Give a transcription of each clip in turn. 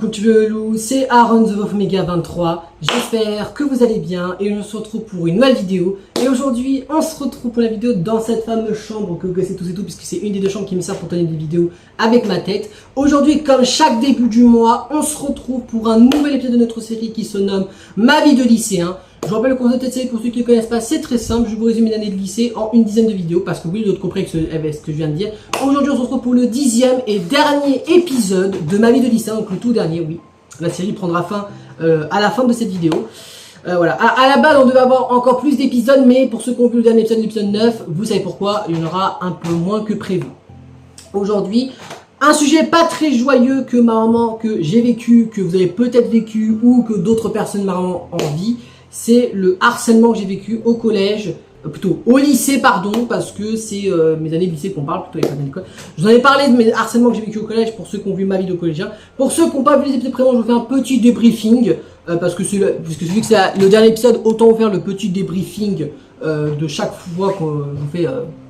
Coucou tu veux loup, c'est Aaron The Wolf Omega 23. J'espère que vous allez bien et on se retrouve pour une nouvelle vidéo. Et aujourd'hui, on se retrouve pour la vidéo dans cette fameuse chambre que vous connaissez tous et tout, puisque c'est une des deux chambres qui me sert pour tourner des vidéos avec ma tête. Aujourd'hui, comme chaque début du mois, on se retrouve pour un nouvel épisode de notre série qui se nomme Ma vie de lycéen. Je vous rappelle le concept de cette série pour ceux qui ne connaissent pas, c'est très simple. Je vous résume une année de lycée en une dizaine de vidéos parce que oui, d'autres compris ce que je viens de dire. Aujourd'hui, on se retrouve pour le 10e et dernier épisode de Ma vie de lycéen, donc le tout dernier, oui. La série prendra fin à la fin de cette vidéo. Voilà. À la base, on devait avoir encore plus d'épisodes, mais pour ceux qui ont vu le dernier épisode, l'épisode 9, vous savez pourquoi, il y en aura un peu moins que prévu. Aujourd'hui, un sujet pas très joyeux que j'ai vécu, que vous avez peut-être vécu ou que d'autres personnes marrant en vie. C'est le harcèlement que j'ai vécu au collège, plutôt au lycée pardon, parce que c'est mes années de lycée qu'on parle, plutôt les années d'école. Je vous en ai parlé de mes harcèlements que j'ai vécu au collège pour ceux qui ont vu ma vie de collégien. Pour ceux qui n'ont pas vu les épisodes précédents, je vous fais un petit débriefing, parce que vu que c'est le dernier épisode, autant vous faire le petit débriefing de chaque fois qu'on vous fait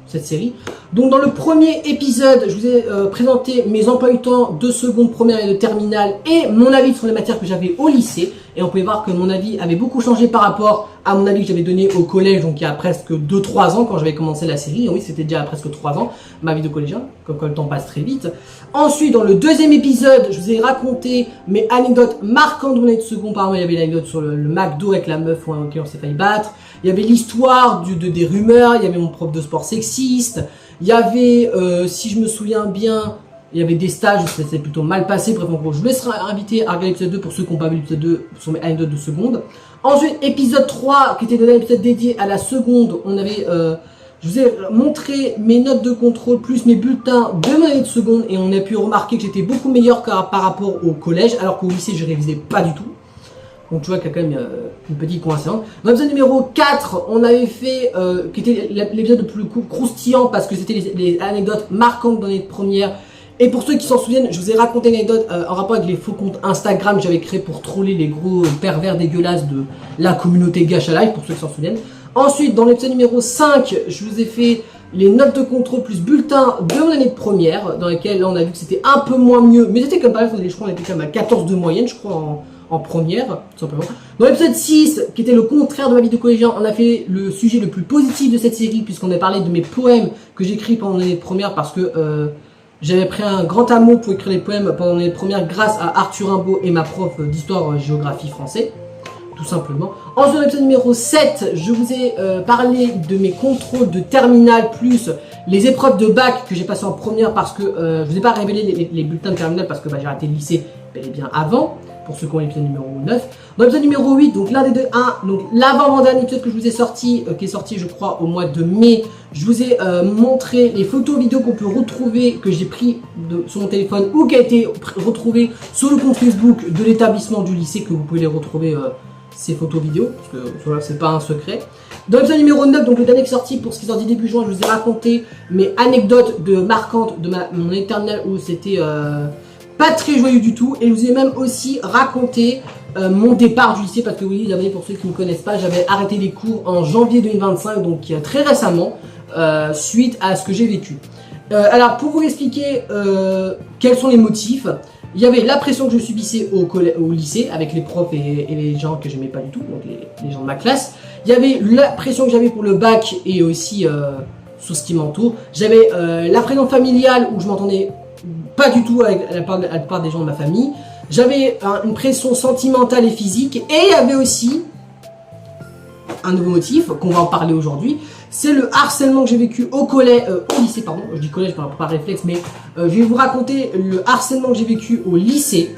cette série. Donc dans le premier épisode, je vous ai présenté mes emplois du temps de seconde, première et de terminale et mon avis sur les matières que j'avais au lycée. Et on pouvait voir que mon avis avait beaucoup changé par rapport à mon avis que j'avais donné au collège, donc il y a presque 2-3 ans quand j'avais commencé la série. Et oui, c'était déjà presque 3 ans, ma vie de collégien, comme quoi le temps passe très vite. Ensuite, dans le deuxième épisode, je vous ai raconté mes anecdotes marquantes de mon année de seconde. Par exemple, il y avait l'anecdote sur le McDo avec la meuf auquel on s'est failli battre. Il y avait l'histoire des rumeurs, il y avait mon prof de sport sexiste. Il y avait, si je me souviens bien, il y avait des stages où ça s'est plutôt mal passé. Bref, en gros, je vous laisserai inviter à regarder l'épisode 2 pour ceux qui n'ont pas vu l'épisode 2 sur mes anecdotes de seconde. Ensuite, épisode 3, qui était un épisode dédié à la seconde, on avait, je vous ai montré mes notes de contrôle plus mes bulletins de mon année de seconde et on a pu remarquer que j'étais beaucoup meilleur par rapport au collège, alors qu'au lycée, je révisais pas du tout. Donc tu vois qu'il y a quand même une petite coïncidence. Dans l'épisode numéro 4, on avait fait, qui était l'épisode le plus croustillant parce que c'était les anecdotes marquantes dans les premières. Et pour ceux qui s'en souviennent, je vous ai raconté une anecdote en rapport avec les faux comptes Instagram que j'avais créés pour troller les gros pervers dégueulasses de la communauté Gacha Life, pour ceux qui s'en souviennent. Ensuite, dans l'épisode numéro 5, je vous ai fait les notes de contrôle plus bulletins de mon année de première, dans lesquelles là on a vu que c'était un peu moins mieux, mais c'était comme pas mal, je crois qu'on était quand même à 14 de moyenne, je crois, en première, tout simplement. Dans l'épisode 6, qui était le contraire de ma vie de collégien, on a fait le sujet le plus positif de cette série, puisqu'on a parlé de mes poèmes que j'écris pendant l'année de première, parce que j'avais pris un grand amour pour écrire les poèmes pendant l'année de première grâce à Arthur Rimbaud et ma prof d'histoire géographie français, tout simplement. Ensuite, dans l'épisode numéro 7, je vous ai parlé de mes contrôles de terminale plus les épreuves de bac que j'ai passées en première parce que je vous ai pas révélé les bulletins de terminale parce que j'ai arrêté le lycée bel et bien avant. Pour ceux qui ont l'épisode numéro 9. Dans l'épisode numéro 8, donc l'un des deux, donc l'avant-dernier épisode que je vous ai sorti, qui est sorti je crois au mois de mai, je vous ai montré les photos vidéos qu'on peut retrouver, que j'ai pris sur mon téléphone ou qui a été retrouvé sur le compte Facebook de l'établissement du lycée, que vous pouvez les retrouver, ces photos vidéos, parce que voilà, c'est pas un secret. Dans l'épisode numéro 9, donc le dernier qui est sorti, pour ce qui est sorti début juin, je vous ai raconté mes anecdotes marquantes de mon éternel où c'était pas très joyeux du tout, et je vous ai même aussi raconté mon départ du lycée, parce que oui, pour ceux qui ne me connaissent pas, j'avais arrêté les cours en janvier 2025, donc très récemment, suite à ce que j'ai vécu. Alors pour vous expliquer quels sont les motifs, il y avait la pression que je subissais au lycée, avec les profs et les gens que j'aimais pas du tout, donc les gens de ma classe. Il y avait la pression que j'avais pour le bac, et aussi sur ce qui m'entoure. J'avais la pression familiale, où je m'entendais pas du tout avec la plupart des gens de ma famille. J'avais une pression sentimentale et physique. Et il y avait aussi un nouveau motif qu'on va en parler aujourd'hui. C'est le harcèlement que j'ai vécu au lycée, pardon. Je dis collège par réflexe, mais je vais vous raconter le harcèlement que j'ai vécu au lycée.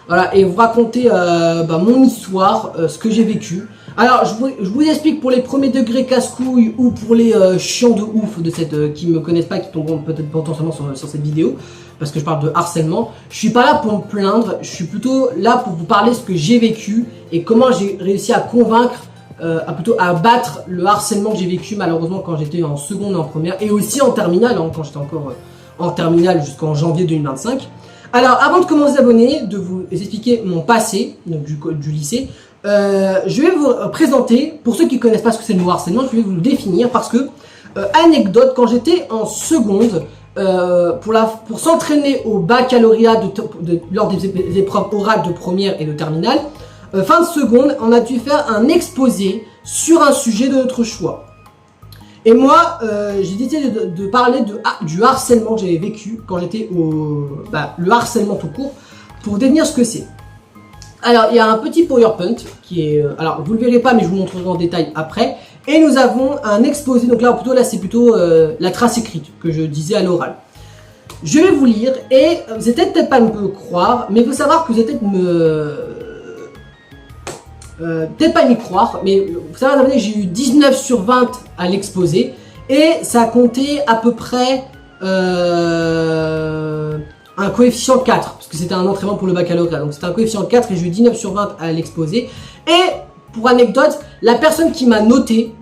Voilà, et vous raconter mon histoire, ce que j'ai vécu. Alors, je vous explique pour les premiers degrés casse-couilles ou pour les chiants de ouf de qui me connaissent pas, qui tomberont peut-être potentiellement sur cette vidéo, parce que je parle de harcèlement. Je suis pas là pour me plaindre, je suis plutôt là pour vous parler de ce que j'ai vécu et comment j'ai réussi à convaincre, à battre le harcèlement que j'ai vécu malheureusement quand j'étais en seconde et en première, et aussi en terminale, quand j'étais encore en terminale jusqu'en janvier 2025. Alors, avant de commencer à abonner, de vous expliquer mon passé, donc du lycée, je vais vous présenter, pour ceux qui ne connaissent pas ce que c'est le mot harcèlement, je vais vous le définir parce que, anecdote, quand j'étais en seconde, pour s'entraîner au baccalauréat lors des épreuves orales de première et de terminale, fin de seconde, on a dû faire un exposé sur un sujet de notre choix. Et moi, j'ai décidé de parler du harcèlement que j'avais vécu quand j'étais le harcèlement tout court, pour définir ce que c'est. Alors, il y a un petit PowerPoint qui est... alors, vous le verrez pas, mais je vous montrerai en détail après. Et nous avons un exposé, donc là, c'est plutôt la trace écrite que je disais à l'oral. Je vais vous lire, et vous n'allez peut-être pas me croire, mais il faut savoir que vous allez peut-être pas m'y croire, mais vous savez, j'ai eu 19 sur 20 à l'exposé, et ça a compté à peu près un coefficient 4, parce que c'était un entraînement pour le baccalauréat, donc c'était un coefficient 4 et j'ai eu 19 sur 20 à l'exposé. Et pour anecdote, la personne qui m'a noté,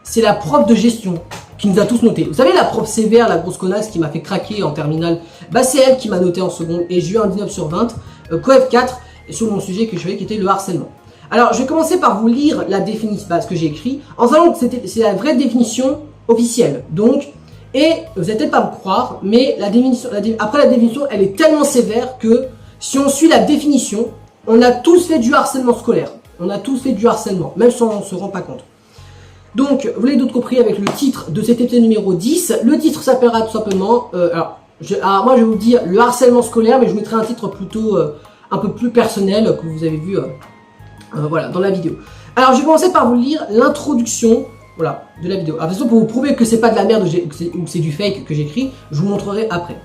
c'est la prof de gestion, qui nous a tous notés. Vous savez, la prof sévère, la grosse connasse qui m'a fait craquer en terminale, bah c'est elle qui m'a noté en seconde, et j'ai eu un 19 sur 20, coef 4, sur mon sujet que je savais qui était le harcèlement. Alors, je vais commencer par vous lire la définition, ce que j'ai écrit, en sachant que c'est la vraie définition officielle. Donc, et vous n'allez peut-être pas me croire, mais après la définition, elle est tellement sévère que si on suit la définition, on a tous fait du harcèlement scolaire. On a tous fait du harcèlement, même si on ne se rend pas compte. Donc, vous l'avez d'autres compris avec le titre de cet épisode numéro 10. Le titre s'appellera tout simplement, alors moi je vais vous dire le harcèlement scolaire, mais je mettrai un titre plutôt un peu plus personnel que vous avez vu voilà, dans la vidéo. Alors, je vais commencer par vous lire l'introduction. Voilà, de la vidéo. Alors, de toute façon, pour vous prouver que c'est pas de la merde ou que c'est du fake que j'écris, je vous montrerai après.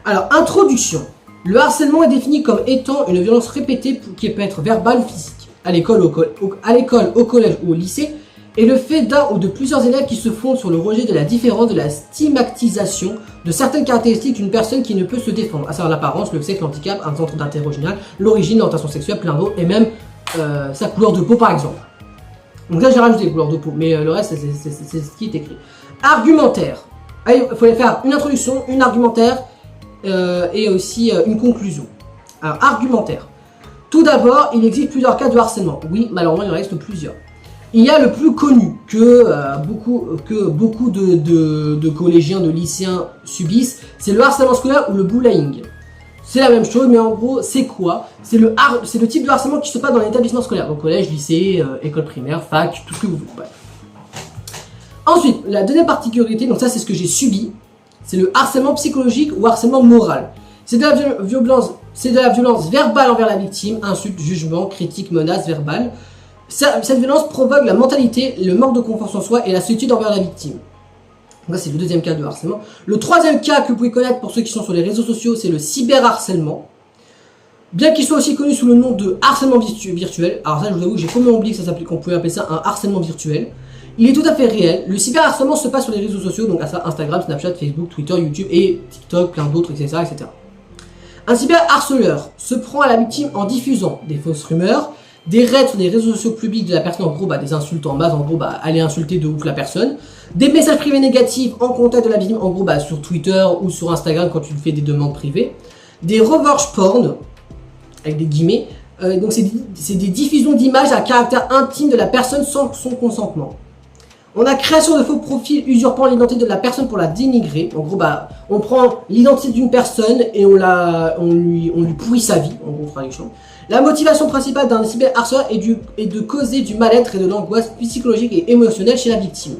Alors, introduction. Le harcèlement est défini comme étant une violence répétée qui peut être verbale ou physique. À l'école, au collège ou au lycée, est le fait d'un ou de plusieurs élèves qui se fondent sur le rejet de la différence, de la stigmatisation de certaines caractéristiques d'une personne qui ne peut se défendre, à savoir l'apparence, le sexe, l'handicap, un centre d'intérêt général, l'origine, l'orientation sexuelle, plein d'autres, et même sa couleur de peau par exemple. Donc là j'ai rajouté les couleurs de peau, mais le reste c'est ce qui est écrit. Argumentaire. Il faut faire une introduction, une argumentaire et aussi une conclusion. Alors argumentaire. Tout d'abord, il existe plusieurs cas de harcèlement. Oui, malheureusement il en reste plusieurs. Il y a le plus connu que beaucoup de collégiens, de lycéens subissent, c'est le harcèlement scolaire ou le bullying. C'est la même chose, mais en gros, c'est quoi? C'est le type de harcèlement qui se passe dans l'établissement scolaire. Donc collège, lycée, école primaire, fac, tout ce que vous voulez. Ouais. Ensuite, la deuxième particularité, donc ça c'est ce que j'ai subi, c'est le harcèlement psychologique ou harcèlement moral. C'est de la violence verbale envers la victime, insultes, jugements, critiques, menaces verbales. Cette violence provoque la mentalité, le manque de confiance en soi et la solitude envers la victime. Donc ça c'est le deuxième cas de harcèlement. Le troisième cas que vous pouvez connaître pour ceux qui sont sur les réseaux sociaux, c'est le cyberharcèlement. Bien qu'il soit aussi connu sous le nom de harcèlement virtuel, alors ça je vous avoue que j'ai complètement oublié qu'on pouvait appeler ça un harcèlement virtuel. Il est tout à fait réel. Le cyberharcèlement se passe sur les réseaux sociaux, donc à ça Instagram, Snapchat, Facebook, Twitter, YouTube et TikTok, plein d'autres, etc., etc. Un cyberharceleur se prend à la victime en diffusant des fausses rumeurs, des raids sur les réseaux sociaux publics de la personne, en gros des insultes en masse, en gros aller insulter de ouf la personne, des messages privés négatifs en contact de la victime, en gros sur Twitter ou sur Instagram quand tu fais des demandes privées, des revenge porn, avec des guillemets, donc c'est des diffusions d'images à caractère intime de la personne sans son consentement. On a création de faux profils usurpant l'identité de la personne pour la dénigrer. En gros, on prend l'identité d'une personne et on lui pourrit sa vie, en gros, traduction. La motivation principale d'un cyberharceleur est de causer du mal-être et de l'angoisse psychologique et émotionnelle chez la victime.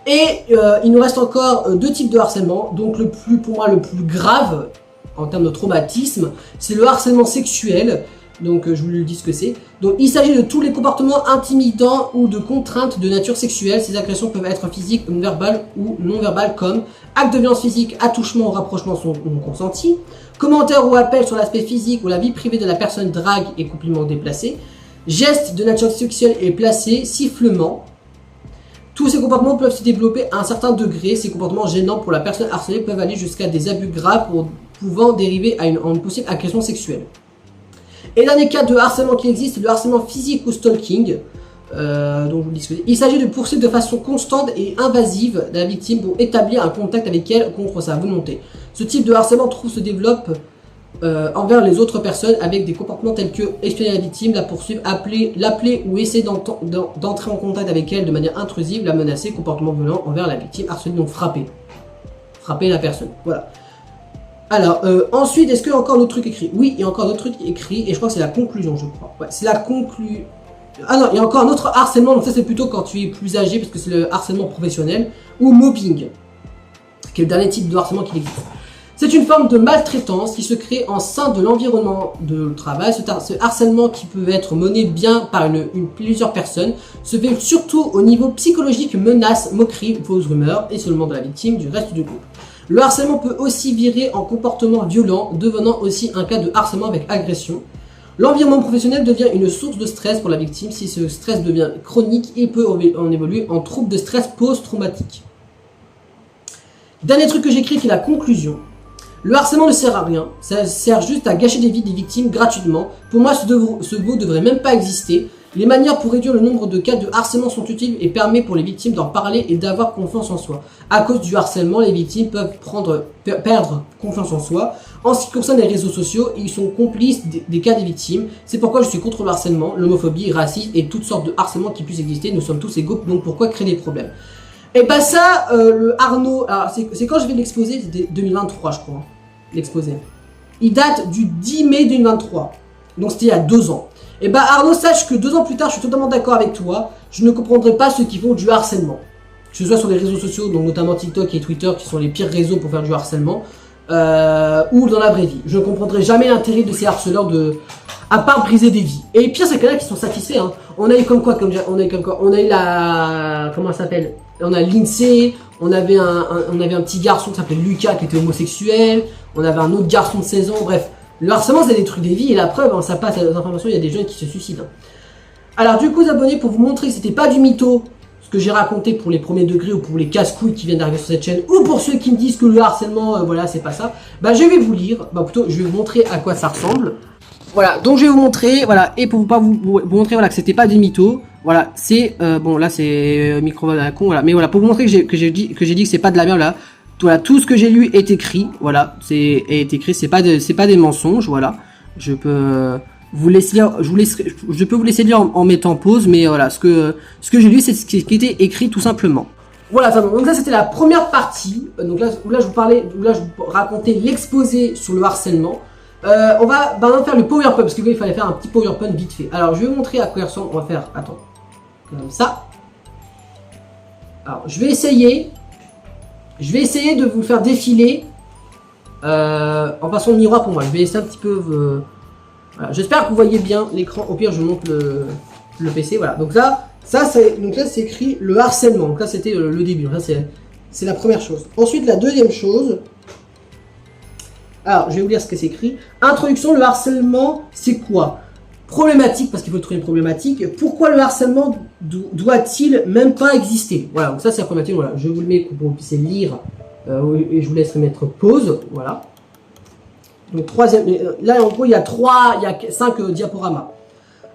Et il nous reste encore deux types de harcèlement. Donc pour moi le plus grave en termes de traumatisme, c'est le harcèlement sexuel. Donc je vous le dis ce que c'est. Donc il s'agit de tous les comportements intimidants ou de contraintes de nature sexuelle. Ces agressions peuvent être physiques, verbales ou non verbales, comme actes de violence physique, attouchement ou rapprochement sont non consentis, commentaires ou appels sur l'aspect physique ou la vie privée de la personne, drague et compliments déplacés, gestes de nature sexuelle et placés, sifflements. Tous ces comportements peuvent se développer à un certain degré. Ces comportements gênants pour la personne harcelée peuvent aller jusqu'à des abus graves pouvant dériver à une possible agression sexuelle. Et dernier cas de harcèlement qui existe, c'est le harcèlement physique ou stalking. Donc je vous le dis. Il s'agit de poursuivre de façon constante et invasive la victime pour établir un contact avec elle contre sa volonté. Ce type de harcèlement se développe envers les autres personnes avec des comportements tels que espionner la victime, la poursuivre, l'appeler ou essayer d'entrer en contact avec elle de manière intrusive, la menacer, comportement violent envers la victime, harceler, donc frapper. frapper la personne. Voilà. Alors, ensuite, est-ce qu'il y a encore d'autres trucs écrits? Oui, il y a encore d'autres trucs écrits, et je crois que c'est la conclusion, je crois. Ouais, c'est la conclusion. Ah non, il y a encore un autre harcèlement, donc ça c'est plutôt quand tu es plus âgé, parce que c'est le harcèlement professionnel, ou mobbing, qui est le dernier type de harcèlement qui existe. C'est une forme de maltraitance qui se crée en sein de l'environnement de travail. Ce harcèlement qui peut être mené bien par plusieurs personnes se fait surtout au niveau psychologique, menaces, moqueries, fausses rumeurs, et seulement de la victime du reste du groupe. Le harcèlement peut aussi virer en comportement violent, devenant aussi un cas de harcèlement avec agression. L'environnement professionnel devient une source de stress pour la victime. Si ce stress devient chronique, il peut en évoluer en trouble de stress post-traumatique. Dernier truc que j'écris qui est la conclusion. Le harcèlement ne sert à rien, ça sert juste à gâcher des vies des victimes gratuitement. Pour moi, ce mot devrait même pas exister. Les manières pour réduire le nombre de cas de harcèlement sont utiles et permet pour les victimes d'en parler et d'avoir confiance en soi. À cause du harcèlement, les victimes peuvent perdre confiance en soi. En ce qui concerne les réseaux sociaux, ils sont complices des cas des victimes. C'est pourquoi je suis contre le harcèlement, l'homophobie, le racisme et toutes sortes de harcèlement qui puissent exister. Nous sommes tous égaux, donc pourquoi créer des problèmes? Et bah ça, le Arnaud, alors c'est quand je vais l'exposer, c'était 2023 je crois, l'exposé. Il date du 10 mai 2023, donc c'était il y a 2 ans. Et bah Arnaud, sache que 2 ans plus tard, je suis totalement d'accord avec toi, je ne comprendrai pas ceux qui font du harcèlement. Que ce soit sur les réseaux sociaux, donc notamment TikTok et Twitter, qui sont les pires réseaux pour faire du harcèlement, ou dans la vraie vie. Je ne comprendrai jamais l'intérêt de ces harceleurs à part briser des vies. Et pire, c'est qu'il y en a qui sont satisfaits, hein. On a eu comme quoi, on a eu la, comment ça s'appelle? On a l'INSEE, on avait un petit garçon qui s'appelait Lucas qui était homosexuel, on avait un autre garçon de 16 ans, bref. Le harcèlement c'est des trucs des vies et la preuve, hein, ça passe à des informations, il y a des jeunes qui se suicident. Alors du coup, les abonnés, pour vous montrer que c'était pas du mytho, ce que j'ai raconté pour les premiers degrés ou pour les casse-couilles qui viennent d'arriver sur cette chaîne, ou pour ceux qui me disent que le harcèlement, voilà, c'est pas ça, bah je vais vous lire, bah plutôt je vais vous montrer à quoi ça ressemble. Voilà, donc je vais vous montrer, voilà, et pour pas vous montrer voilà, que c'était pas des mythos, voilà, c'est, bon là c'est micro à la con, voilà, mais voilà, pour vous montrer que j'ai dit que c'est pas de la merde là, voilà, tout ce que j'ai lu est écrit, voilà, est écrit, c'est pas des mensonges, voilà, je peux vous laisser lire, je peux vous laisser lire en mettant pause, mais voilà, ce que j'ai lu c'est ce qui était écrit tout simplement. Voilà, donc ça c'était la première partie, donc là je vous racontais l'exposé sur le harcèlement. On va maintenant faire le PowerPoint parce qu'il fallait faire un petit PowerPoint vite fait. Alors je vais vous montrer à quoi il ressemble. On va faire, attends, comme ça. Alors je vais essayer de vous faire défiler en façon de miroir pour moi. Je vais essayer un petit peu. Voilà. J'espère que vous voyez bien l'écran. Au pire je monte le PC. Voilà. Donc là c'est écrit le harcèlement. Donc là c'était le début. Donc là c'est la première chose. Ensuite la deuxième chose. Alors, je vais vous lire ce que c'est écrit. Introduction, le harcèlement, c'est quoi? Problématique, parce qu'il faut trouver une problématique. Pourquoi le harcèlement doit-il même pas exister? Voilà, donc ça c'est la problématique. Voilà, je vous le mets pour que vous puissiez lire. Et je vous laisserai mettre pause. Voilà. Donc, troisième. Là, en gros, il y a 5 diaporamas.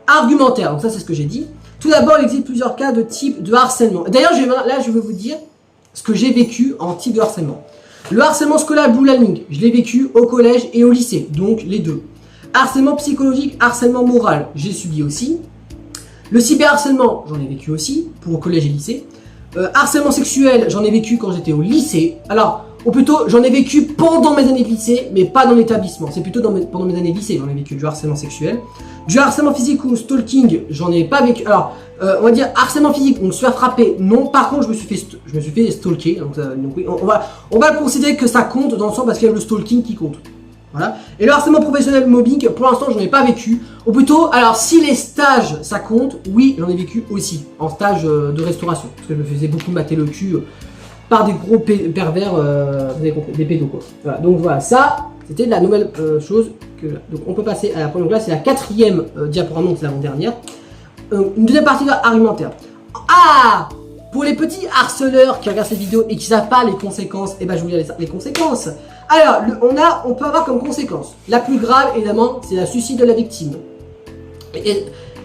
Argumentaire, donc ça c'est ce que j'ai dit. Tout d'abord, il existe plusieurs cas de type de harcèlement. D'ailleurs, là, je vais vous dire ce que j'ai vécu en type de harcèlement. Le harcèlement scolaire bullying, je l'ai vécu au collège et au lycée, donc les deux. Harcèlement psychologique, harcèlement moral, j'ai subi aussi. Le cyberharcèlement, j'en ai vécu aussi, pour au collège et lycée. Harcèlement sexuel, j'en ai vécu quand j'étais au lycée. Alors, ou plutôt, j'en ai vécu pendant mes années de lycée, mais pas dans l'établissement. C'est plutôt pendant mes années de lycée, j'en ai vécu du harcèlement sexuel. Du harcèlement physique ou stalking, j'en ai pas vécu. Alors, on va dire harcèlement physique, donc se faire frapper, non. Par contre, je me suis fait stalker. Donc oui, on va le considérer que ça compte dans le sens parce qu'il y a le stalking qui compte. Voilà. Et le harcèlement professionnel mobbing, pour l'instant, j'en ai pas vécu. Ou plutôt, alors si les stages, ça compte, oui, j'en ai vécu aussi en stage de restauration, parce que je me faisais beaucoup mater le cul par des gros pervers, des pédos quoi. Voilà. Donc voilà, ça, c'était la nouvelle chose que. Donc on peut passer à la première. Donc là, c'est la 4e diaporama, c'est l'avant-dernière. Une deuxième partie de argumentaire. Ah, pour les petits harceleurs qui regardent cette vidéo et qui savent pas les conséquences, et ben je vous dis les conséquences. Alors, on peut avoir comme conséquence la plus grave évidemment, c'est la suicide de la victime.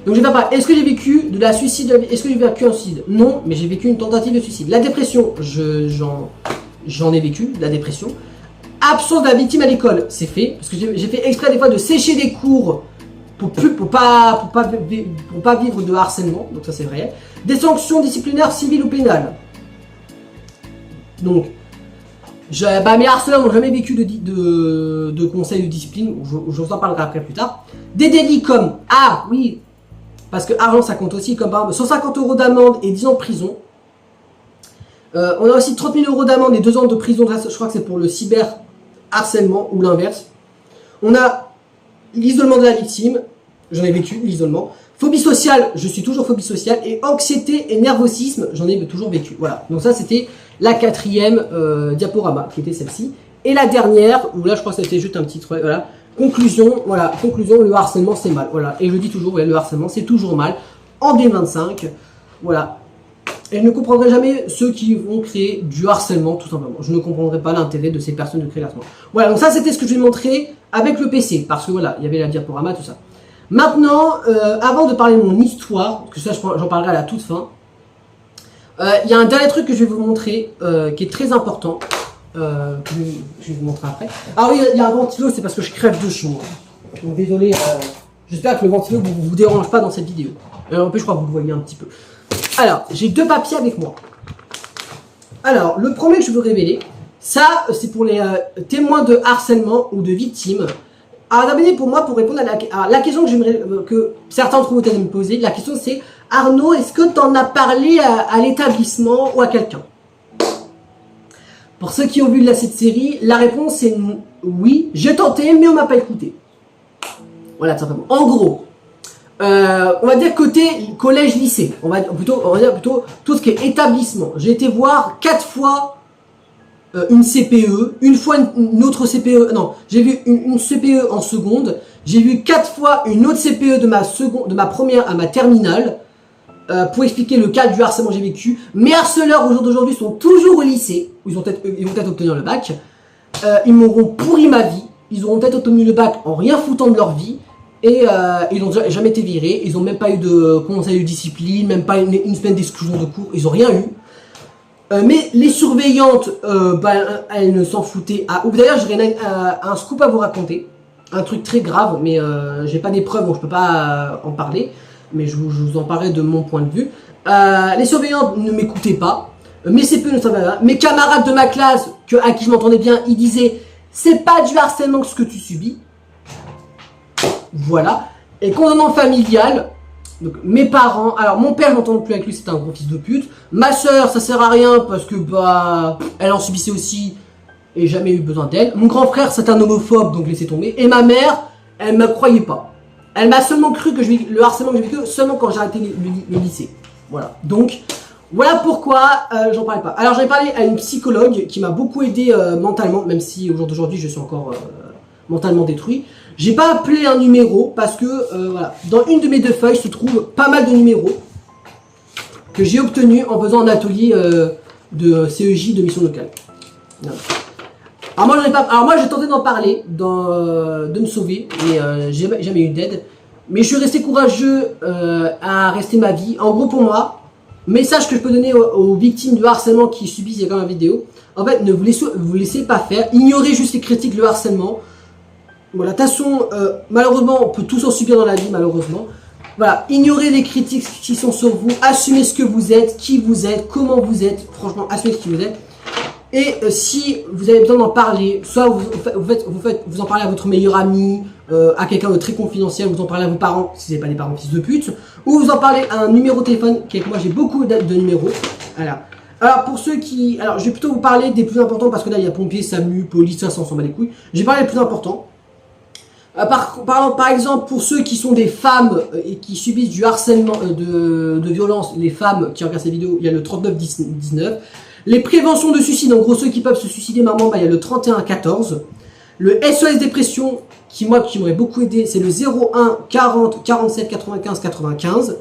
Donc je vais pas. Est-ce que j'ai vécu de la suicide? Est-ce que j'ai vécu un suicide? Non, mais j'ai vécu une tentative de suicide. La dépression, j'en ai vécu de la dépression. Absence de la victime à l'école, c'est fait parce que j'ai fait exprès des fois de sécher des cours. Pour pas vivre de harcèlement, donc ça c'est vrai. Des sanctions disciplinaires civiles ou pénales. Donc, Bah, mes harceleurs n'ont jamais vécu de conseils de discipline, je vous en parlerai après plus tard. Des délits comme, ah oui, parce que argent ça compte aussi, comme par exemple 150 € d'amende et 10 ans de prison. On a aussi 30 000 € d'amende et 2 ans de prison, je crois que c'est pour le cyber harcèlement ou l'inverse. On a l'isolement de la victime, j'en ai vécu l'isolement. Phobie sociale, je suis toujours phobie sociale. Et anxiété et nervosisme, j'en ai toujours vécu. Voilà, donc ça c'était la 4e diaporama qui était celle-ci. Et la dernière, où là je crois que c'était juste un petit truc, voilà. Conclusion, voilà, conclusion, le harcèlement c'est mal. Voilà, et je dis toujours, ouais, le harcèlement c'est toujours mal. En 2025, voilà. Et je ne comprendrai jamais ceux qui vont créer du harcèlement, tout simplement. Je ne comprendrai pas l'intérêt de ces personnes de créer l'harcèlement. Voilà, donc ça c'était ce que je vais montrer avec le PC, parce que voilà, il y avait la diaporama, tout ça. Maintenant, avant de parler de mon histoire, parce que ça j'en parlerai à la toute fin, il y a un dernier truc que je vais vous montrer, qui est très important, que je vais vous montrer après. Ah oui, il y a un ventilo, c'est parce que je crève de chaud. Donc désolé, j'espère que le ventilo ne vous dérange pas dans cette vidéo. En plus, je crois que vous le voyez un petit peu. Alors, j'ai 2 papiers avec moi. Alors, le premier que je veux révéler, ça, c'est pour les témoins de harcèlement ou de victimes. Alors, d'abord, pour moi, pour répondre à la question que j'aimerais que certains d'entre vous peut-être me poser, la question c'est, Arnaud, est-ce que tu en as parlé à l'établissement ou à quelqu'un? Pour ceux qui ont vu cette série, la réponse est oui, j'ai tenté, mais on m'a pas écouté. Voilà, tout simplement. En gros, on va dire côté collège-lycée, on va dire plutôt tout ce qui est établissement. J'ai été voir 4 fois une CPE, une fois une autre CPE, non, j'ai vu une CPE en seconde, j'ai vu 4 fois une autre CPE de ma première à ma terminale, pour expliquer le cas du harcèlement que j'ai vécu. Mes harceleurs au jour d'aujourd'hui sont toujours au lycée, où ils vont peut-être obtenir le bac, ils m'auront pourri ma vie, ils auront peut-être obtenu le bac en rien foutant de leur vie, et ils n'ont jamais été virés, ils n'ont même pas eu de conseil de discipline, même pas une semaine d'exclusion de cours, ils n'ont rien eu. Mais les surveillantes, elles ne s'en foutaient à ouf. D'ailleurs, j'aurais un scoop à vous raconter, un truc très grave, mais j'ai pas des preuves, donc je peux pas en parler, mais je vous en parlerai de mon point de vue. Les surveillantes ne m'écoutaient pas, mes CPE ne savaient pas, mes camarades de ma classe, à qui je m'entendais bien, ils disaient « c'est pas du harcèlement ce que tu subis ». Voilà. Et concernant familial, donc mes parents, alors mon père je m'entends plus avec lui, c'est un gros fils de pute. Ma soeur ça sert à rien parce que elle en subissait aussi et jamais eu besoin d'elle. Mon grand frère c'est un homophobe donc laissez tomber. Et ma mère, elle me croyait pas. Elle m'a seulement cru que le harcèlement que j'ai vécu seulement quand j'ai arrêté le lycée. Voilà. Donc voilà pourquoi j'en parlais pas. Alors j'ai parlé à une psychologue qui m'a beaucoup aidé mentalement, même si au jour d'aujourd'hui je suis encore mentalement détruit. J'ai pas appelé un numéro parce que voilà, dans une de mes 2 feuilles se trouve pas mal de numéros que j'ai obtenus en faisant un atelier de CEJ de mission locale. Voilà. Alors moi j'ai tenté d'en parler, de me sauver, mais j'ai jamais eu d'aide. Mais je suis resté courageux à rester ma vie. En gros pour moi, message que je peux donner aux victimes de harcèlement qui subissent, il y a quand même une vidéo. En fait, ne vous laissez pas faire, ignorez juste les critiques, le harcèlement. Voilà, de toute façon, malheureusement, on peut tous en subir dans la vie, malheureusement. Voilà, ignorez les critiques qui sont sur vous, assumez ce que vous êtes, qui vous êtes, comment vous êtes, franchement, assumez ce qui vous êtes. Et si vous avez besoin d'en parler, soit vous en parlez à votre meilleur ami, à quelqu'un de très confidentiel, vous en parlez à vos parents, si vous n'avez pas des parents fils de pute, ou vous en parlez à un numéro de téléphone, qui avec moi j'ai beaucoup de numéros. Voilà. Alors pour ceux qui... Alors je vais plutôt vous parler des plus importants, parce que là il y a pompiers, SAMU, police, ça s'en bat les couilles. J'ai parlé des plus importants. Par exemple, pour ceux qui sont des femmes et qui subissent du harcèlement, de violence, les femmes qui regardent cette vidéo, il y a le 3919. Les préventions de suicide, en gros ceux qui peuvent se suicider maman, il y a le 3114. Le SOS dépression, qui m'aurait beaucoup aidé, c'est le 01 40 47 95 95.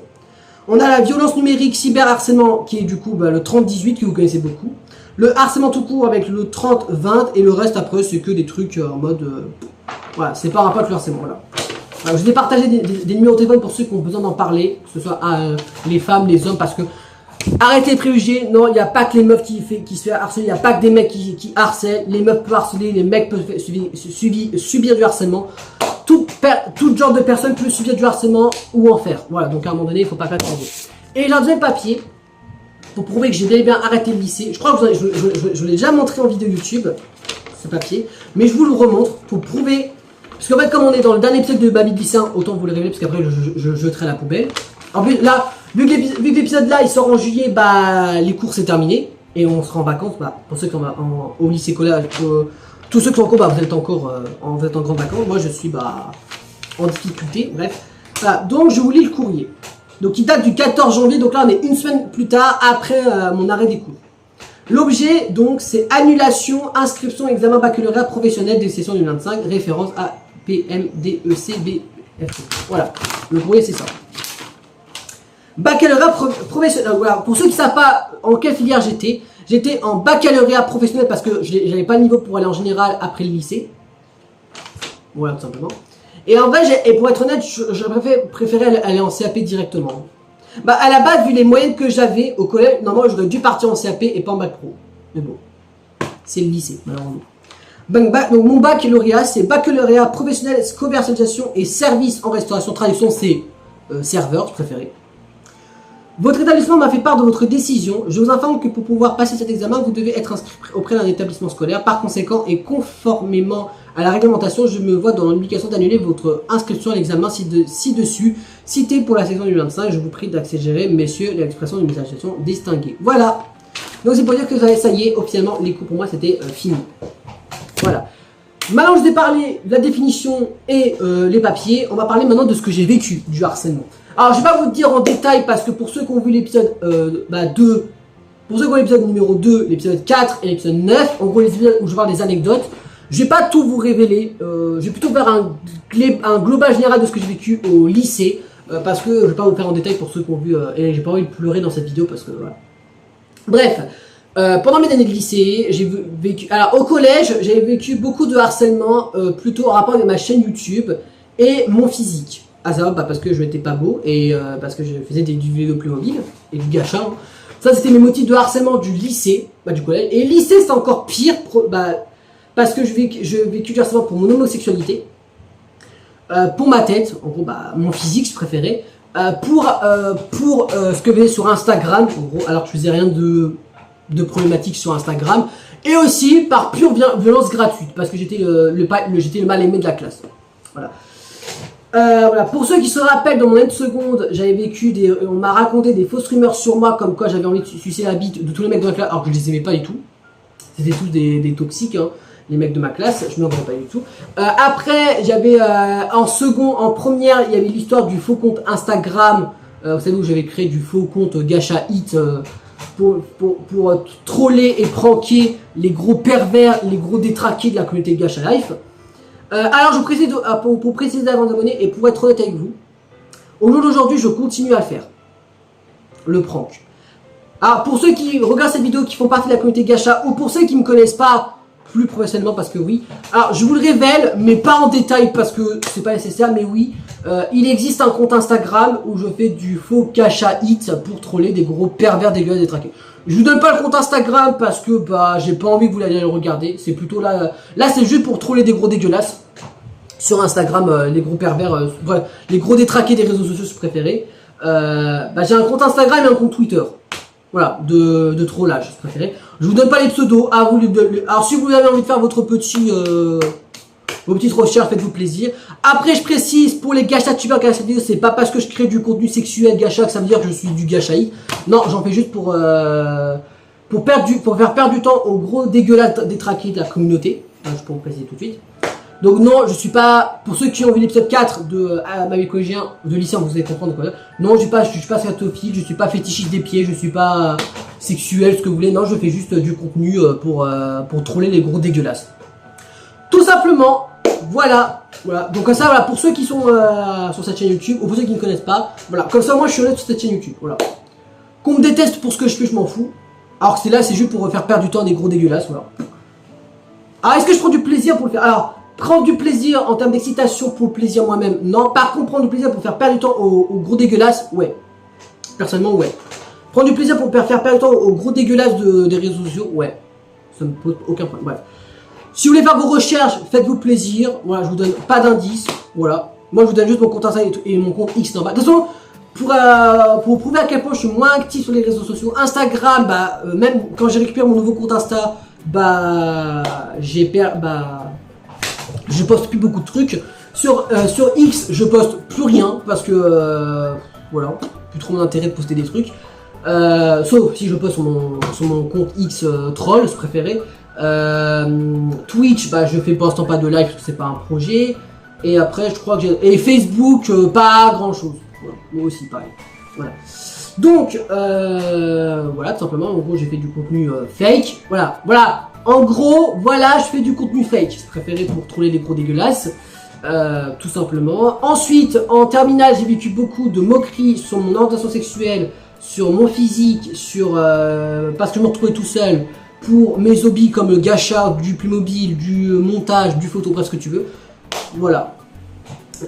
On a la violence numérique, cyberharcèlement, qui est du coup le 3018, que vous connaissez beaucoup. Le harcèlement tout court avec le 3020, et le reste après c'est que des trucs en mode... voilà, c'est pas un rapport avec le harcèlement, voilà. Alors, je vais partager des numéros de téléphone pour ceux qui ont besoin d'en parler, que ce soit les femmes, les hommes, parce que arrêtez les préjugés, non, il n'y a pas que les meufs qui se fait harceler, il n'y a pas que des mecs qui harcèlent, les meufs peuvent harceler, les mecs peuvent subir du harcèlement, tout genre de personne peut subir du harcèlement ou en faire, voilà, donc à un moment donné, il ne faut pas faire de. Et le deuxième papier, pour prouver que j'ai bel et bien arrêté le lycée. Je crois que je l'ai déjà montré en vidéo YouTube, ce papier, mais je vous le remontre pour prouver. Parce qu'en fait, comme on est dans le dernier épisode de Baby Lycéen, autant vous le révéler parce qu'après je jetterai à la poubelle. En plus, là, vu que l'épisode là il sort en juillet, bah les cours c'est terminé et on sera en vacances. Bah, pour ceux qui sont au lycée collège, tous ceux qui sont en cours, bah, vous êtes en grande vacances. Moi je suis en difficulté, bref. Voilà, donc je vous lis le courrier. Donc il date du 14 janvier, donc là on est une semaine plus tard après mon arrêt des cours. L'objet donc c'est annulation, inscription, examen baccalauréat professionnel des sessions 2025, référence à PMDECBF. Voilà, le courrier c'est ça. Baccalauréat professionnel, voilà, pour ceux qui ne savent pas en quelle filière j'étais en baccalauréat professionnel parce que j'avais pas le niveau pour aller en général après le lycée. Voilà, tout simplement. Et en vrai, et pour être honnête, je préférais aller en CAP directement. Bah, à la base, vu les moyennes que j'avais au collège, normalement, j'aurais dû partir en CAP et pas en bac pro. Mais bon, c'est le lycée, malheureusement. Donc, mon baccalauréat, c'est baccalauréat professionnel, commercialisation et service en restauration. Traduction, c'est serveur, je préférais. Votre établissement m'a fait part de votre décision. Je vous informe que pour pouvoir passer cet examen, vous devez être inscrit auprès d'un établissement scolaire. Par conséquent, et conformément à la réglementation, je me vois dans l'obligation d'annuler votre inscription à l'examen ci-dessus, cité pour la section 2025. Je vous prie d'accélérer, messieurs, l'expression d'une association distinguée. Voilà. Donc c'est pour dire que ça y est, officiellement, les cours pour moi, c'était fini. Voilà. Maintenant, je vous ai parlé de la définition et les papiers. On va parler maintenant de ce que j'ai vécu du harcèlement. Alors, je vais pas vous dire en détail parce que pour ceux qui ont vu l'épisode 2, pour ceux qui ont l'épisode numéro 2, l'épisode 4 et l'épisode 9, en gros les épisodes où je parle des anecdotes, je vais pas tout vous révéler. Je vais plutôt faire un global général de ce que j'ai vécu au lycée parce que je vais pas vous faire en détail pour ceux qui ont vu et j'ai pas envie de pleurer dans cette vidéo parce que voilà. Bref. Pendant mes années de lycée, j'ai vécu. Alors au collège, j'avais vécu beaucoup de harcèlement, plutôt en rapport avec ma chaîne YouTube et mon physique. À savoir parce que je n'étais pas beau et parce que je faisais du vidéo plus mobile et du gacha. Hein. Ça c'était mes motifs de harcèlement du lycée, du collège. Et lycée c'est encore pire parce que je vécu du harcèlement pour mon homosexualité, pour ma tête, en gros mon physique je préférais, pour ce que je faisais sur Instagram, en gros alors que je faisais rien de problématique sur Instagram, et aussi par pure violence gratuite parce que j'étais le mal aimé de la classe. Voilà. Voilà. Pour ceux qui se rappellent, dans mon année de seconde, j'avais vécu on m'a raconté des fausses rumeurs sur moi, comme quoi j'avais envie de sucer la bite de tous les mecs de ma classe, alors que je les aimais pas du tout. C'était tous des toxiques, hein, les mecs de ma classe, je ne m'en pas du tout. Après, j'avais en première, il y avait l'histoire du faux compte Instagram. Vous savez où j'avais créé du faux compte Gacha Hit pour troller et pranker les gros pervers, les gros détraqués de la communauté Gacha Life. Alors je précise pour préciser avant d'abonner et pour être honnête avec vous, au jour d'aujourd'hui je continue à le faire. Le prank. Alors pour ceux qui regardent cette vidéo, qui font partie de la communauté Gacha, ou pour ceux qui ne me connaissent pas plus professionnellement parce que oui, alors je vous le révèle mais pas en détail parce que c'est pas nécessaire, mais oui, il existe un compte Instagram où je fais du faux Gacha Hit pour troller des gros pervers dégueulasses détraqués. Je vous donne pas le compte Instagram parce que j'ai pas envie que vous l'ayez le regarder. C'est plutôt là c'est juste pour troller des gros dégueulasses sur Instagram, les gros pervers, les gros détraqués des réseaux sociaux préférés. J'ai un compte Instagram et un compte Twitter. Voilà, de trollage, je préférais. Je vous donne pas les pseudos. Alors si vous avez envie de faire vos petites recherches, faites-vous plaisir. Après, je précise, pour les gacha tubers qui regardent cette vidéo, c'est pas parce que je crée du contenu sexuel gacha que ça veut dire que je suis du gachaï. Non, j'en fais juste pour faire perdre du temps aux gros dégueulasses détraqués de la communauté. Je peux vous préciser tout de suite. Donc non, je suis pas, pour ceux qui ont vu l'épisode 4 de ma vie collégien, de lycéen, vous allez comprendre quoi. Non, je suis pas scatophile, je suis pas fétichiste des pieds, je suis pas sexuel, ce que vous voulez. Non, je fais juste du contenu pour troller les gros dégueulasses. Tout simplement, voilà. Donc comme ça, voilà, pour ceux qui sont sur cette chaîne YouTube, ou pour ceux qui ne connaissent pas, voilà, comme ça moi je suis honnête sur cette chaîne YouTube, voilà. Qu'on me déteste pour ce que je fais, je m'en fous. Alors que c'est juste pour faire perdre du temps à des gros dégueulasses, voilà. Alors est-ce que je prends du plaisir pour le faire? Alors, prendre du plaisir en termes d'excitation pour le plaisir moi-même, non. Par contre, prendre du plaisir pour faire perdre du temps aux gros dégueulasses, ouais. Personnellement, ouais. Prendre du plaisir pour faire perdre du temps aux gros dégueulasses des réseaux sociaux, ouais. Ça me pose aucun problème, bref. Si vous voulez faire vos recherches, faites-vous plaisir. Voilà, je vous donne pas d'indices. Voilà. Moi, je vous donne juste mon compte Instagram et mon compte X normal. De toute façon, Pour prouver à quel point je suis moins actif sur les réseaux sociaux, Instagram, même quand j'ai récupéré mon nouveau compte Insta, je poste plus beaucoup de trucs. Sur X, je poste plus rien parce que voilà, plus trop mon intérêt de poster des trucs. Sauf si je poste sur mon compte X troll, c'est préféré. Twitch, je fais pour l'instant pas de live parce que c'est pas un projet. Et après, je crois que et Facebook, pas grand chose. Voilà. Moi aussi, pareil. Voilà. Donc, voilà, tout simplement. En gros, j'ai fait du contenu fake. Voilà. En gros, voilà, je fais du contenu fake. C'est préféré pour troller les gros dégueulasses. Tout simplement. Ensuite, en terminale, j'ai vécu beaucoup de moqueries sur mon orientation sexuelle, sur mon physique, parce que je me retrouvais tout seul pour mes hobbies comme le gacha, du Playmobil, du montage, du photo, bref, ce que tu veux. Voilà.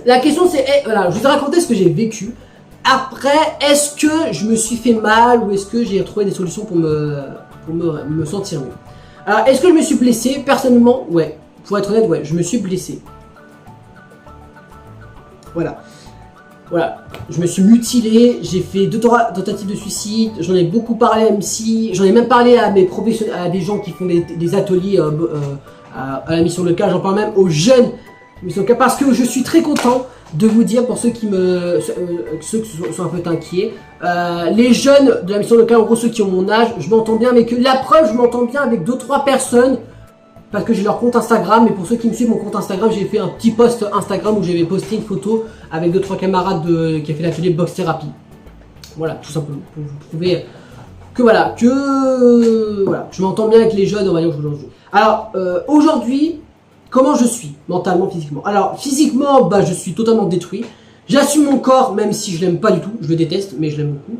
La question c'est, voilà, je vous ai raconté ce que j'ai vécu. Après, est-ce que je me suis fait mal ou est-ce que j'ai trouvé des solutions pour me sentir mieux? Alors, est-ce que je me suis blessé? Personnellement, ouais. Pour être honnête, ouais, je me suis blessé. Voilà. Je me suis mutilé, j'ai fait 2 tentatives de suicide, j'en ai beaucoup parlé à MC, j'en ai même parlé à mes professionnels, à des gens qui font des ateliers à la mission locale, j'en parle même aux jeunes mission locale parce que je suis très content de vous dire, pour ceux qui sont un peu inquiets, les jeunes de la mission locale, en gros ceux qui ont mon âge, je m'entends bien, mais que la preuve, je m'entends bien avec 2-3 personnes. Parce que j'ai leur compte Instagram, mais pour ceux qui me suivent mon compte Instagram, j'ai fait un petit post Instagram où j'avais posté une photo avec 2-3 camarades qui a fait l'atelier box thérapie. Voilà, tout simplement, pour vous prouver que je m'entends bien avec les jeunes, on va dire aujourd'hui. Alors, aujourd'hui, comment je suis, mentalement, physiquement? Alors, physiquement, je suis totalement détruit. J'assume mon corps, même si je l'aime pas du tout, je le déteste, mais je l'aime beaucoup.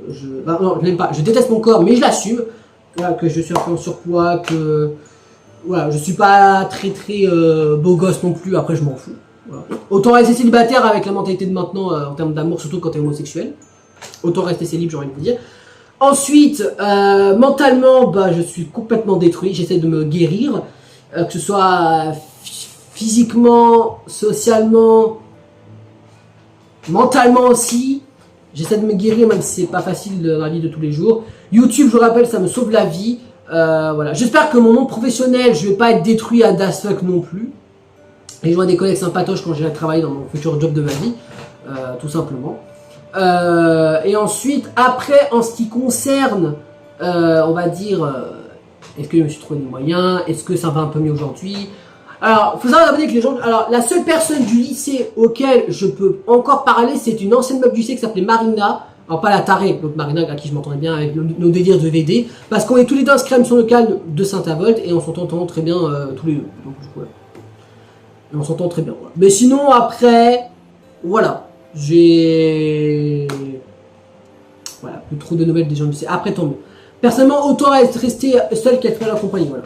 Non, je l'aime pas, je déteste mon corps, mais je l'assume. Voilà, que je suis un peu en surpoids, que... Voilà, je suis pas très beau gosse non plus, après je m'en fous. Voilà. Autant rester célibataire avec la mentalité de maintenant en termes d'amour, surtout quand t'es homosexuel. Autant rester célib, j'ai envie de vous dire. Ensuite, mentalement, je suis complètement détruit, j'essaie de me guérir. Que ce soit physiquement, socialement, mentalement aussi. J'essaie de me guérir même si c'est pas facile dans la vie de tous les jours. YouTube, je vous rappelle, ça me sauve la vie. Voilà. J'espère que mon monde professionnel, je vais pas être détruit à das fuck non plus. Et je vois des collègues sympatoches quand j'irai travailler dans mon futur job de ma vie, tout simplement. Et ensuite, après, en ce qui concerne, on va dire, est-ce que je me suis trouvé des moyens, est-ce que ça va un peu mieux aujourd'hui? Alors, faut savoir que les gens. Alors, la seule personne du lycée auquel je peux encore parler, c'est une ancienne meuf du lycée qui s'appelait Marina. Alors pas la tarée, donc Marina à qui je m'entendais bien avec nos délires de VD, parce qu'on est tous les deux inscrits à la mission locale de Saint-Avold et on s'entend très bien tous les deux. Donc ouais. Et on s'entend très bien. Voilà. Mais sinon après, voilà, j'ai plus trop de nouvelles des gens du lycée. Après tant mieux. Personnellement, autant rester seul qu'être mal accompagné. Voilà.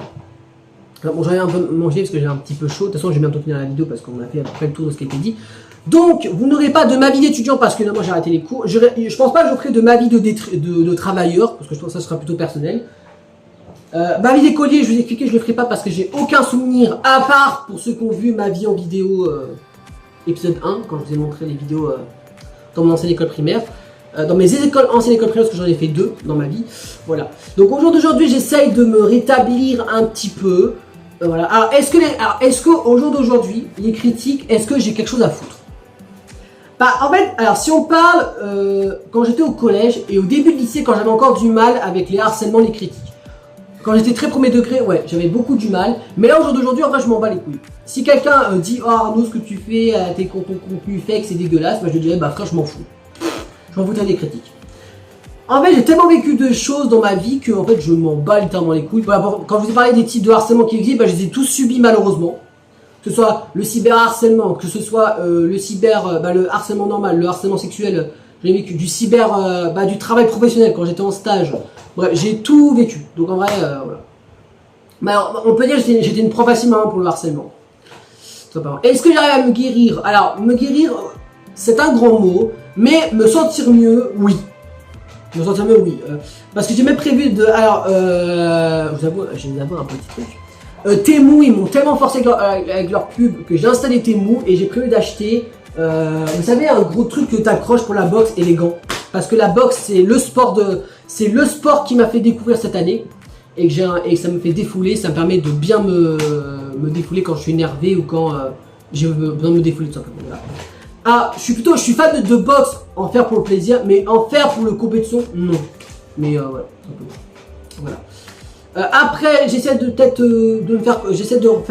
Alors, bon, j'avais un peu mangé parce que j'ai un petit peu chaud. De toute façon, j'ai bientôt fini la vidéo parce qu'on a fait à peu près le tour de ce qui a été dit. Donc, vous n'aurez pas de ma vie d'étudiant parce que moi j'ai arrêté les cours. Je pense pas que je ferai de ma vie de travailleur parce que je pense que ça sera plutôt personnel. Ma vie d'écolier, je vous ai expliqué, je le ferai pas parce que j'ai aucun souvenir à part pour ceux qui ont vu ma vie en vidéo épisode 1 quand je vous ai montré les vidéos dans mon ancienne école primaire. Dans mes anciennes écoles primaires parce que j'en ai fait 2 dans ma vie. Voilà. Donc au jour d'aujourd'hui, j'essaye de me rétablir un petit peu. Voilà. Alors est-ce que au jour d'aujourd'hui, les critiques, est-ce que j'ai quelque chose à foutre? En fait, alors si on parle quand j'étais au collège et au début de lycée, quand j'avais encore du mal avec les harcèlements, les critiques. Quand j'étais très premier degré, ouais, j'avais beaucoup du mal. Mais là, au jour d'aujourd'hui, en vrai, je m'en bats les couilles. Si quelqu'un dit, oh Arnaud, ce que tu fais, ton contenu fake, c'est dégueulasse, je dirais, frère, je m'en fous. Je m'en foutrais des critiques. En fait, j'ai tellement vécu de choses dans ma vie que, en fait, je m'en bats littéralement les couilles. Quand je vous ai parlé des types de harcèlement qui existent, je les ai tous subis malheureusement. Que ce soit le cyberharcèlement, que ce soit le harcèlement normal, le harcèlement sexuel, j'ai vécu du du travail professionnel quand j'étais en stage. Bref, j'ai tout vécu. Donc en vrai, voilà. Mais alors, on peut dire que j'étais une proie facile pour le harcèlement. Est-ce que j'arrive à me guérir? Alors, me guérir, c'est un grand mot, mais me sentir mieux, oui. Me sentir mieux, oui. Parce que j'ai même prévu de... Alors, je vais vous avouer un petit truc. Temu, ils m'ont tellement forcé avec leur pub que j'ai installé Temu et j'ai prévu d'acheter, vous savez, un gros truc que t'accroches pour la boxe et les gants. parce que la boxe c'est le sport qui m'a fait découvrir cette année et que ça me fait défouler, ça me permet de bien me défouler quand je suis énervé ou quand j'ai besoin de me défouler tout simplement. Voilà. Ah, je suis fan de boxe, en faire pour le plaisir, mais en faire pour le compétition, non. Mais voilà, voilà. Après, j'essaie de faire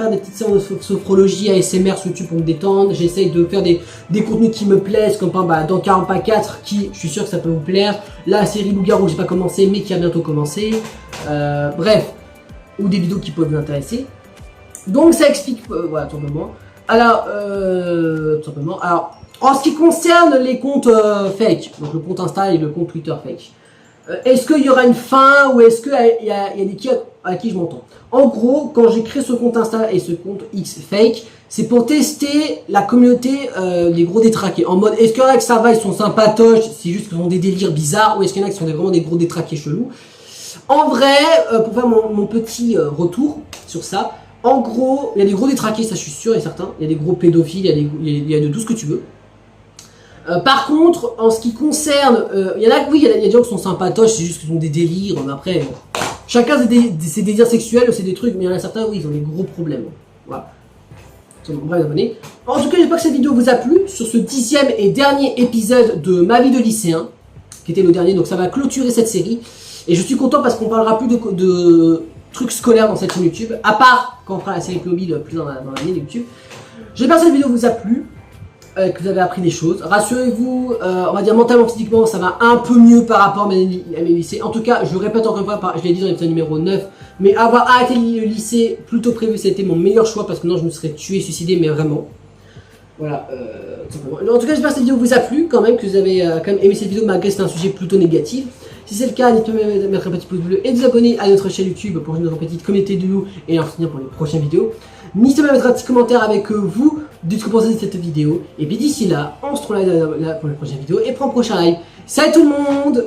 des petites séances de sophrologie ASMR sur YouTube pour me détendre. J'essaie de faire des contenus qui me plaisent, comme par exemple dans 40 pas 4, qui, je suis sûr que ça peut vous plaire. La série Loup-Garou, j'ai pas commencé, mais qui a bientôt commencé. Bref, ou des vidéos qui peuvent vous intéresser. Donc ça explique, voilà, tout simplement. Alors, en ce qui concerne les comptes fake, donc le compte Insta et le compte Twitter fake. Est-ce qu'il y aura une fin ou est-ce qu'il y a des qui à qui je m'entends? En gros, quand j'ai créé ce compte Insta et ce compte X fake, c'est pour tester la communauté des gros détraqués. En mode, est-ce qu'il y en a que ça va, ils sont sympatoches, c'est juste qu'ils ont des délires bizarres, ou est-ce qu'il y en a qui sont vraiment des gros détraqués chelous? En vrai, pour faire mon petit retour sur ça, en gros, il y a des gros détraqués, ça je suis sûr et certain. Il y a des gros pédophiles, il y a de tout ce que tu veux. Par contre, en ce qui concerne, il y a des gens qui sont sympatoches, c'est juste qu'ils ont des délires. Après, chacun ses désirs sexuels, c'est des trucs, mais il y en a certains, oui, ils ont des gros problèmes. Voilà. Bref, abonnés. En tout cas, j'espère que cette vidéo vous a plu sur ce 10e et dernier épisode de ma vie de lycéen, qui était le dernier, donc ça va clôturer cette série. Et je suis content parce qu'on parlera plus de trucs scolaires dans cette chaîne YouTube, à part quand on fera la série Playmobil plus dans l'année de YouTube. J'espère que cette vidéo vous a plu. Que vous avez appris des choses. Rassurez-vous, on va dire mentalement, physiquement, ça va un peu mieux par rapport à mes lycées. En tout cas, je le répète encore une fois, je l'ai dit dans l'épisode numéro 9, mais avoir arrêté le lycée plus tôt prévu, c'était mon meilleur choix parce que non, je me serais tué, suicidé, mais vraiment. Voilà, tout simplement. En tout cas, j'espère que cette vidéo vous a plu quand même, que vous avez quand même aimé cette vidéo malgré que c'est un sujet plutôt négatif. Si c'est le cas, n'hésitez pas à mettre un petit pouce bleu et de vous abonner à notre chaîne YouTube pour notre petite communauté de loups et en soutenir pour les prochaines vidéos. N'hésitez pas à mettre un petit commentaire avec vous de ce que vous pensez de cette vidéo. Et puis d'ici là, on se retrouve là pour la prochaine vidéo et pour un prochain live. Salut tout le monde!